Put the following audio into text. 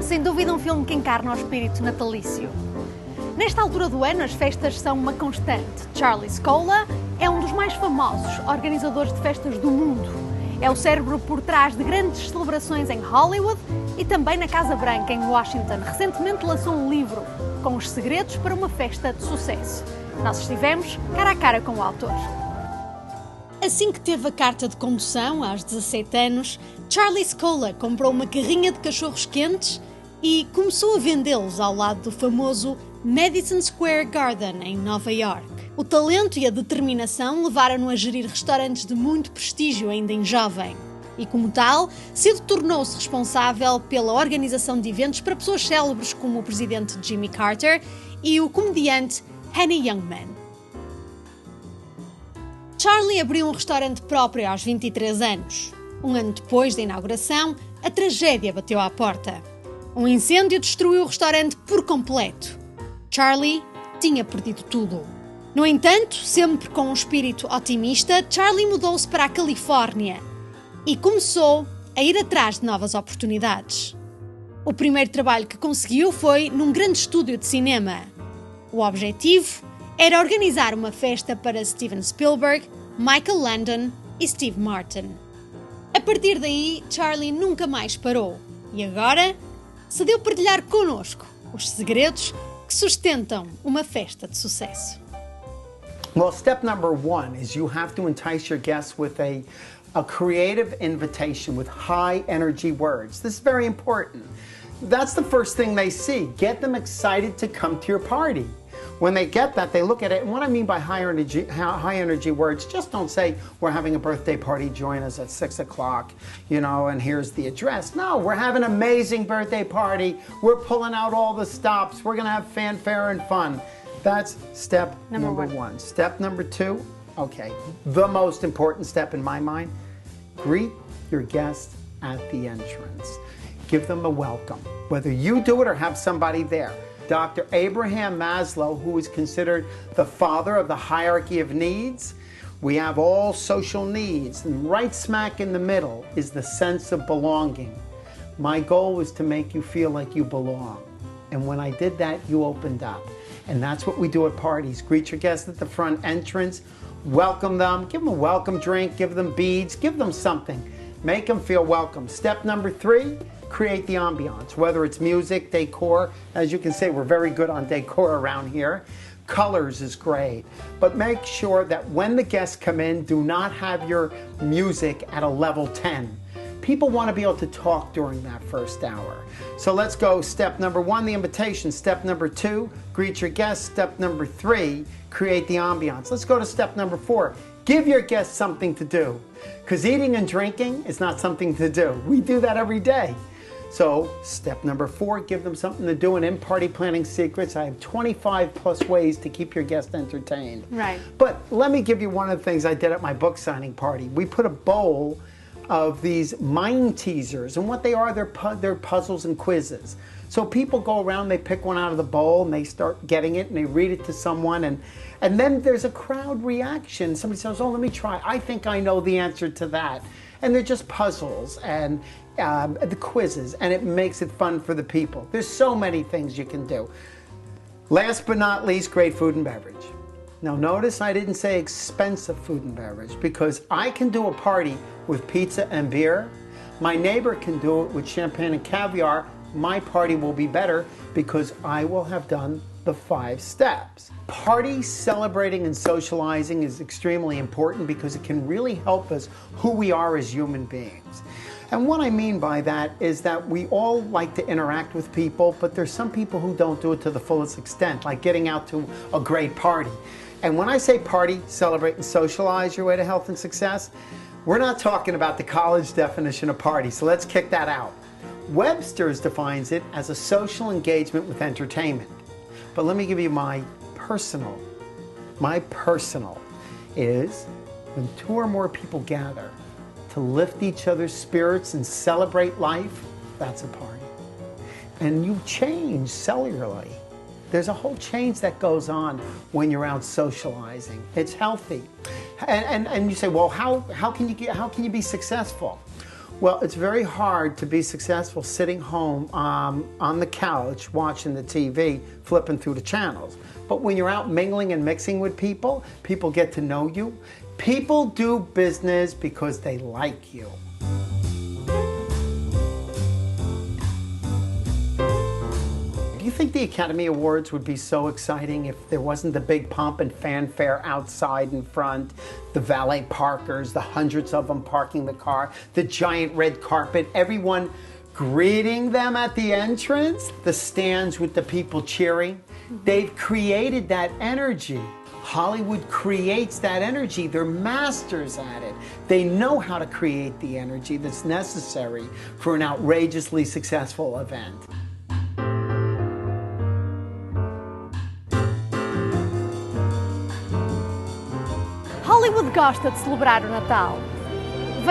sem dúvida um filme que encarna o espírito natalício. Nesta altura do ano, as festas são uma constante. Charlie Scola é um dos mais famosos organizadores de festas do mundo. É o cérebro por trás de grandes celebrações em Hollywood e também na Casa Branca, em Washington. Recentemente lançou um livro com os segredos para uma festa de sucesso. Nós estivemos cara a cara com o autor. Assim que teve a carta de condução, aos 17 anos, Charlie Scola comprou uma carrinha de cachorros quentes e começou a vendê-los ao lado do famoso Madison Square Garden, em Nova York. O talento e a determinação levaram-no a gerir restaurantes de muito prestígio ainda em jovem. E como tal, cedo tornou-se responsável pela organização de eventos para pessoas célebres como o presidente Jimmy Carter e o comediante Henny Youngman. Charlie abriu um restaurante próprio aos 23 anos. Um ano depois da inauguração, a tragédia bateu à porta. Um incêndio destruiu o restaurante por completo. Charlie tinha perdido tudo. No entanto, sempre com um espírito otimista, Charlie mudou-se para a Califórnia e começou a ir atrás de novas oportunidades. O primeiro trabalho que conseguiu foi num grande estúdio de cinema. O objetivo era organizar uma festa para Steven Spielberg, Michael Landon e Steve Martin. A partir daí, Charlie nunca mais parou e agora se deu partilhar connosco os segredos que sustentam uma festa de sucesso. Well, step number one is you have to entice your guests with a creative invitation with high energy words. This is very important. That's the first thing they see. Get them excited to come to your party. When they get that, they look at it, and what I mean by high energy words, just don't say, we're having a birthday party, join us at 6 o'clock, and here's the address. No, we're having an amazing birthday party, we're pulling out all the stops, we're gonna have fanfare and fun. That's step number one. Step number two, okay, the most important step in my mind, greet your guests at the entrance. Give them a welcome, whether you do it or have somebody there. Dr. Abraham Maslow, who is considered the father of the hierarchy of needs, we have all social needs, and right smack in the middle is the sense of belonging. My goal was to make you feel like you belong. And when I did that, you opened up. And that's what we do at parties. Greet your guests at the front entrance, welcome them, give them a welcome drink, give them beads, give them something. Make them feel welcome. Step number three, create the ambiance, whether it's music, decor. As you can see, we're very good on decor around here. Colors is great, but make sure that when the guests come in, do not have your music at a level 10. People want to be able to talk during that first hour. So let's go step number one, the invitation. Step number two, greet your guests. Step number three, create the ambiance. Let's go to step number four. Give your guests something to do, because eating and drinking is not something to do. We do that every day. So step number four, give them something to do. And in Party Planning Secrets, I have 25 plus ways to keep your guests entertained. Right. But let me give you one of the things I did at my book signing party. We put a bowl of these mind teasers, and what they are, they're puzzles and quizzes. So people go around, they pick one out of the bowl, and they start getting it, and they read it to someone, and then there's a crowd reaction. Somebody says, oh, let me try. I think I know the answer to that. And they're just puzzles and the quizzes, and it makes it fun for the people. There's so many things you can do. Last but not least, great food and beverage. Now notice I didn't say expensive food and beverage, because I can do a party with pizza and beer. My neighbor can do it with champagne and caviar. My party will be better because I will have done the 5 steps. Party celebrating and socializing is extremely important because it can really help us who we are as human beings. And what I mean by that is that we all like to interact with people, but there's some people who don't do it to the fullest extent, like getting out to a great party. And when I say party, celebrate, and socialize your way to health and success, we're not talking about the college definition of party, so let's kick that out. Webster's defines it as a social engagement with entertainment. But let me give you my personal is when 2 or more people gather to lift each other's spirits and celebrate life, that's a party. And you change cellularly. There's a whole change that goes on when you're out socializing. It's healthy. And you say, well, how can you be successful? Well, it's very hard to be successful sitting home on the couch watching the TV, flipping through the channels. But when you're out mingling and mixing with people, people get to know you. People do business because they like you. Do you think the Academy Awards would be so exciting if there wasn't the big pomp and fanfare outside in front, the valet parkers, the hundreds of them parking the car, the giant red carpet, everyone greeting them at the entrance, the stands with the people cheering? They've created that energy. Hollywood creates that energy. They're masters at it. They know how to create the energy that's necessary for an outrageously successful event. Hollywood gosta de celebrar o Natal.